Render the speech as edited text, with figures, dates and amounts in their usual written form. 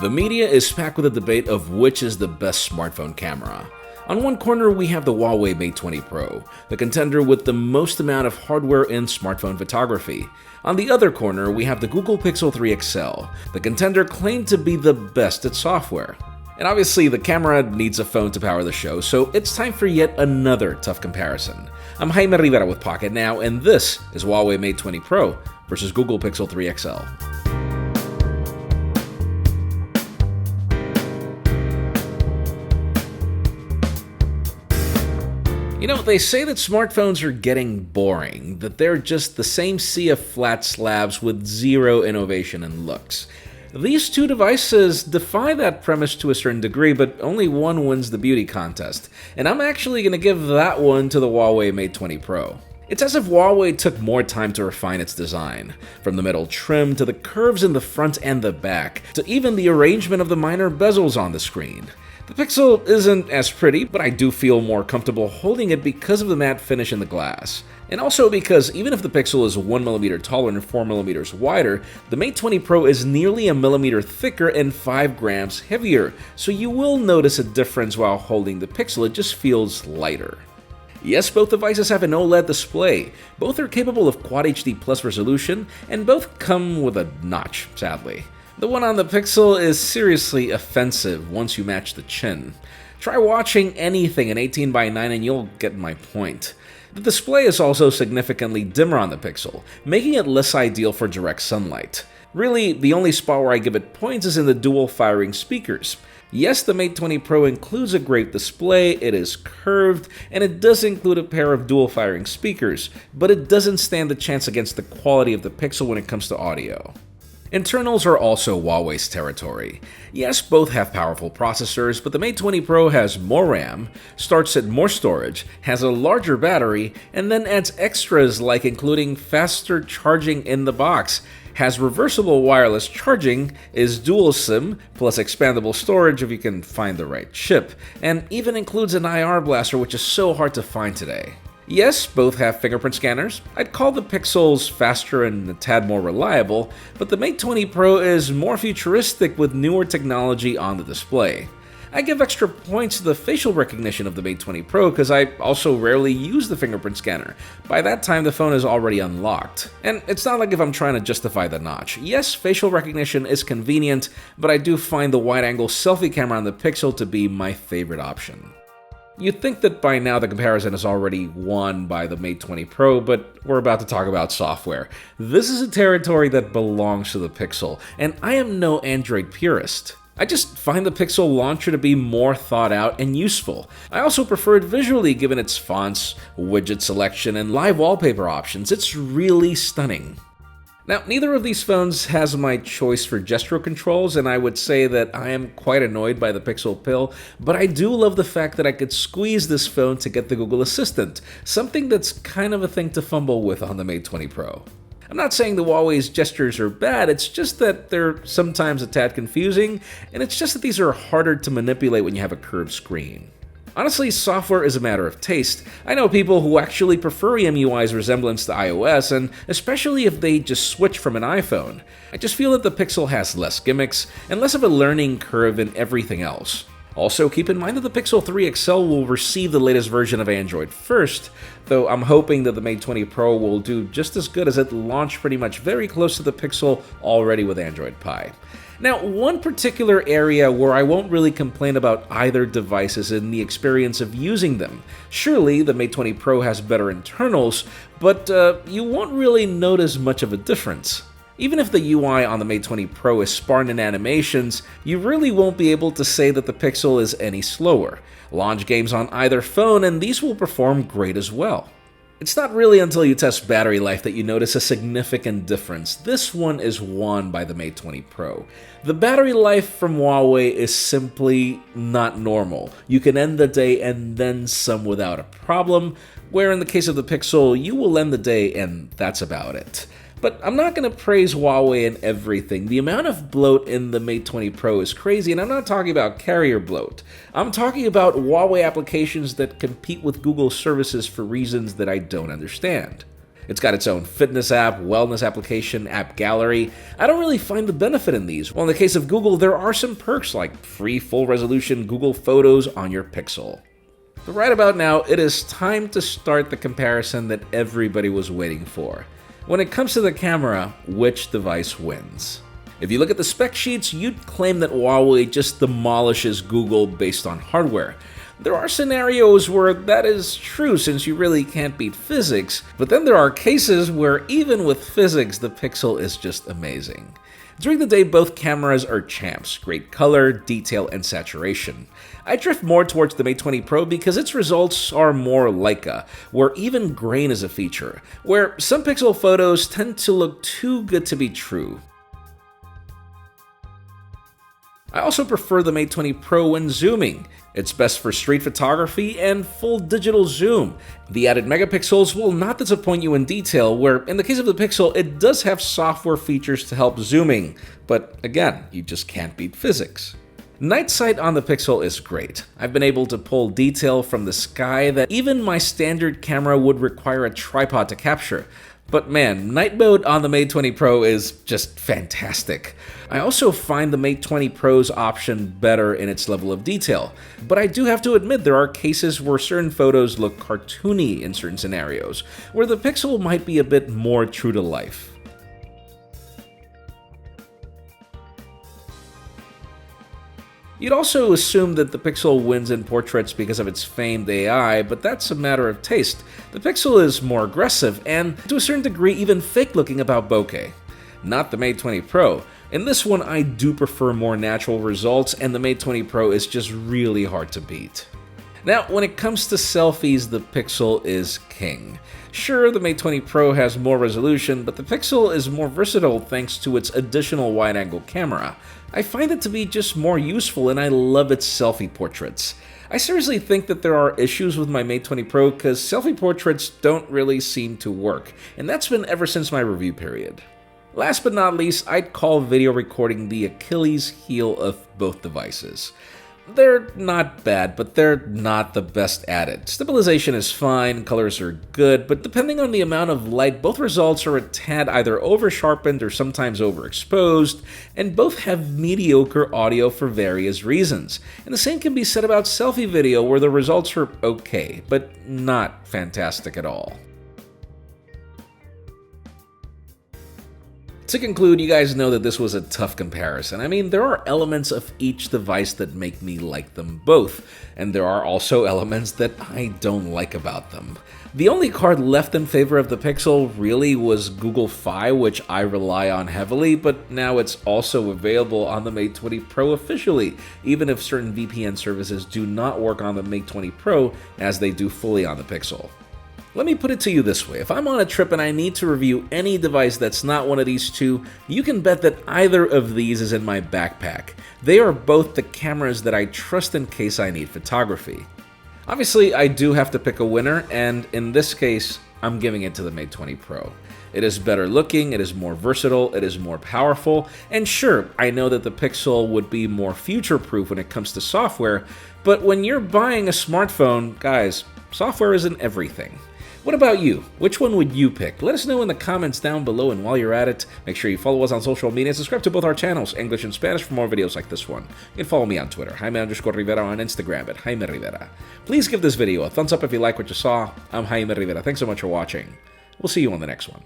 The media is packed with a debate of which is the best smartphone camera. On one corner, we have the Huawei Mate 20 Pro, the contender with the most amount of hardware in smartphone photography. On the other corner, we have the Google Pixel 3 XL, the contender claimed to be the best at software. And obviously, the camera needs a phone to power the show, so it's time for yet another tough comparison. I'm Jaime Rivera with Pocketnow, and this is Huawei Mate 20 Pro versus Google Pixel 3 XL. You know, they say that smartphones are getting boring, that they're just the same sea of flat slabs with zero innovation in looks. These two devices defy that premise to a certain degree, but only one wins the beauty contest, and I'm actually going to give that one to the Huawei Mate 20 Pro. It's as if Huawei took more time to refine its design, from the metal trim to the curves in the front and the back, to even the arrangement of the minor bezels on the screen. The Pixel isn't as pretty, but I do feel more comfortable holding it because of the matte finish in the glass. And also because even if the Pixel is 1mm taller and 4mm wider, the Mate 20 Pro is nearly a millimeter thicker and 5 grams heavier, so you will notice a difference while holding the Pixel. It just feels lighter. Yes, both devices have an OLED display, both are capable of Quad HD Plus resolution, and both come with a notch, sadly. The one on the Pixel is seriously offensive once you match the chin. Try watching anything in 18:9 and you'll get my point. The display is also significantly dimmer on the Pixel, making it less ideal for direct sunlight. Really, the only spot where I give it points is in the dual firing speakers. Yes, the Mate 20 Pro includes a great display, it is curved, and it does include a pair of dual firing speakers, but it doesn't stand a chance against the quality of the Pixel when it comes to audio. Internals are also Huawei's territory. Yes, both have powerful processors, but the Mate 20 Pro has more RAM, starts at more storage, has a larger battery, and then adds extras like including faster charging in the box, has reversible wireless charging, is dual SIM, plus expandable storage if you can find the right chip, and even includes an IR blaster, which is so hard to find today. Yes, both have fingerprint scanners. I'd call the Pixels faster and a tad more reliable, but the Mate 20 Pro is more futuristic with newer technology on the display. I give extra points to the facial recognition of the Mate 20 Pro because I also rarely use the fingerprint scanner. By that time, the phone is already unlocked. And it's not like if I'm trying to justify the notch. Yes, facial recognition is convenient, but I do find the wide-angle selfie camera on the Pixel to be my favorite option. You'd think that by now the comparison is already won by the Mate 20 Pro, but we're about to talk about software. This is a territory that belongs to the Pixel, and I am no Android purist. I just find the Pixel launcher to be more thought out and useful. I also prefer it visually given its fonts, widget selection, and live wallpaper options. It's really stunning. Now, neither of these phones has my choice for gesture controls, and I would say that I am quite annoyed by the Pixel Pill, but I do love the fact that I could squeeze this phone to get the Google Assistant, something that's kind of a thing to fumble with on the Mate 20 Pro. I'm not saying the Huawei's gestures are bad, it's just that they're sometimes a tad confusing, and it's just that these are harder to manipulate when you have a curved screen. Honestly, software is a matter of taste. I know people who actually prefer EMUI's resemblance to iOS, and especially if they just switch from an iPhone. I just feel that the Pixel has less gimmicks and less of a learning curve in everything else. Also, keep in mind that the Pixel 3 XL will receive the latest version of Android first, though I'm hoping that the Mate 20 Pro will do just as good as it launched pretty much very close to the Pixel already with Android Pie. Now, one particular area where I won't really complain about either device is in the experience of using them. Surely, the Mate 20 Pro has better internals, but you won't really notice much of a difference. Even if the UI on the Mate 20 Pro is sparse in animations, you really won't be able to say that the Pixel is any slower. Launch games on either phone and these will perform great as well. It's not really until you test battery life that you notice a significant difference. This one is won by the Mate 20 Pro. The battery life from Huawei is simply not normal. You can end the day and then some without a problem, where in the case of the Pixel, you will end the day and that's about it. But I'm not going to praise Huawei and everything. The amount of bloat in the Mate 20 Pro is crazy, and I'm not talking about carrier bloat. I'm talking about Huawei applications that compete with Google services for reasons that I don't understand. It's got its own fitness app, wellness application, app gallery. I don't really find the benefit in these. Well, in the case of Google, there are some perks like free full-resolution Google Photos on your Pixel. But right about now, it is time to start the comparison that everybody was waiting for. When it comes to the camera, which device wins? If you look at the spec sheets, you'd claim that Huawei just demolishes Google based on hardware. There are scenarios where that is true since you really can't beat physics, but then there are cases where even with physics, the Pixel is just amazing. During the day, both cameras are champs, great color, detail, and saturation. I drift more towards the Mate 20 Pro because its results are more Leica, where even grain is a feature, where some Pixel photos tend to look too good to be true. I also prefer the Mate 20 Pro when zooming. It's best for street photography and full digital zoom. The added megapixels will not disappoint you in detail, where in the case of the Pixel, it does have software features to help zooming, but again, you just can't beat physics. Night sight on the Pixel is great. I've been able to pull detail from the sky that even my standard camera would require a tripod to capture. But man, night mode on the Mate 20 Pro is just fantastic. I also find the Mate 20 Pro's option better in its level of detail, but I do have to admit there are cases where certain photos look cartoony in certain scenarios, where the Pixel might be a bit more true to life. You'd also assume that the Pixel wins in portraits because of its famed AI, but that's a matter of taste. The Pixel is more aggressive and, to a certain degree, even fake-looking about bokeh. Not the Mate 20 Pro. In this one, I do prefer more natural results, and the Mate 20 Pro is just really hard to beat. Now, when it comes to selfies, the Pixel is king. Sure, the Mate 20 Pro has more resolution, but the Pixel is more versatile thanks to its additional wide-angle camera. I find it to be just more useful, and I love its selfie portraits. I seriously think that there are issues with my Mate 20 Pro because selfie portraits don't really seem to work, and that's been ever since my review period. Last but not least, I'd call video recording the Achilles heel of both devices. They're not bad, but they're not the best at it. Stabilization is fine, colors are good, but depending on the amount of light, both results are a tad either over-sharpened or sometimes overexposed, and both have mediocre audio for various reasons. And the same can be said about selfie video, where the results are okay, but not fantastic at all. To conclude, you guys know that this was a tough comparison. I mean, there are elements of each device that make me like them both, and there are also elements that I don't like about them. The only card left in favor of the Pixel really was Google Fi, which I rely on heavily, but now it's also available on the Mate 20 Pro officially, even if certain VPN services do not work on the Mate 20 Pro as they do fully on the Pixel. Let me put it to you this way, if I'm on a trip and I need to review any device that's not one of these two, you can bet that either of these is in my backpack. They are both the cameras that I trust in case I need photography. Obviously, I do have to pick a winner, and in this case, I'm giving it to the Mate 20 Pro. It is better looking, it is more versatile, it is more powerful, and sure, I know that the Pixel would be more future-proof when it comes to software, but when you're buying a smartphone, guys, software isn't everything. What about you? Which one would you pick? Let us know in the comments down below, and while you're at it, make sure you follow us on social media and subscribe to both our channels, English and Spanish, for more videos like this one. You can follow me on Twitter, Jaime_Rivera, on Instagram at Jaime Rivera. Please give this video a thumbs up if you like what you saw. I'm Jaime Rivera. Thanks so much for watching. We'll see you on the next one.